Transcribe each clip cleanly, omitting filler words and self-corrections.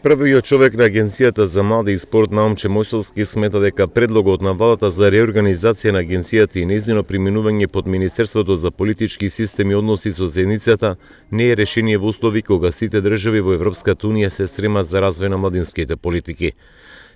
Првиот човек на Агенцијата за млади и спорт Наумче Мојсовски смета дека предлогот на владата за реорганизација на агенцијата и нејзино преминување под Министерството за политички системи и односи со заедницата не е решение во услови кога сите држави во Европската унија се стремат за развој на младинските политики.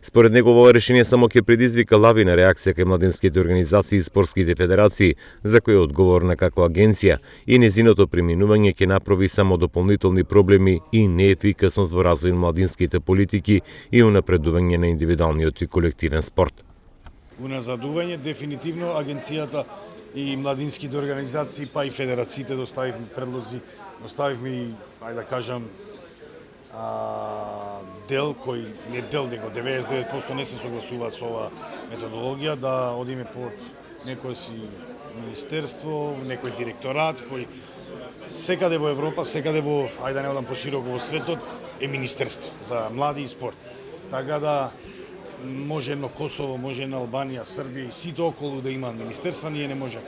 Според него, ова решение само ќе предизвика лавина реакција кај младинските организации и спортските федерации, за кои е одговорна како агенција, и незиното преминување ќе направи само дополнителни проблеми и неефикасност во развој на младинските политики и унапредување на индивидуалниот и колективен спорт. Уназадување дефинитивно агенцијата и младинските организации, па и федерациите доставивме предлози, доставивме и, ајде да кажам, дел кој не дел, него 99% не се согласуваат со ова методологија, да одиме под некој си министерство, некој директорат кој секаде во Европа, секаде во, ајде да не одам пошироко во светот, е министерство за млади и спорт. Така да може едно Косово, може една Албанија, Србија и сите околу да имаат министерства, ние не можеме.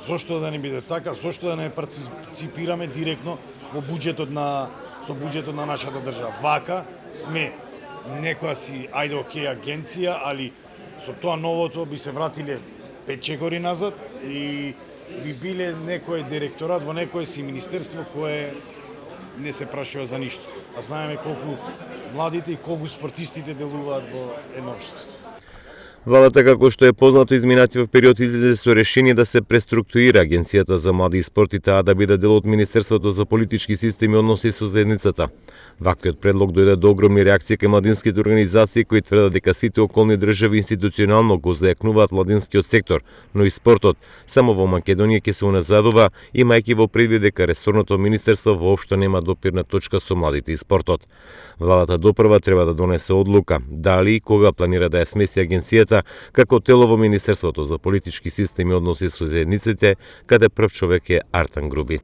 Зошто да не биде така? Зошто да не парципираме директно во буџетот со буџетот на нашата држава? Вака сме некоја си, ајде окей, агенција, али со тоа новото би се вратиле 5 чекори назад и би биле некој директорат во некој си министерство кое не се прашува за ништо. А знаеме колку младите и колку спортистите делуваат во едно општество. Владата, како што е познато, изминатиот период излезе со решение да се преструктурира Агенцијата за млади и спорт и таа да биде дел од Министерството за политички системи и односи со заедницата. Ваквиот предлог дојде до огромни реакции кај младинските организации кои тврдат дека сите околни држави институционално го зајакнуваат младинскиот сектор, но и спортот само во Македонија ќе се уназадува, имајќи во предвид дека ресорното министерство воопшто нема допирна точка со младите и спортот. Владата допрва треба да донесе одлука дали и кога планира да ја смести агенцијата како тело во Министерството за политички системи и односи со заедниците, каде прв човек е Артан Груби.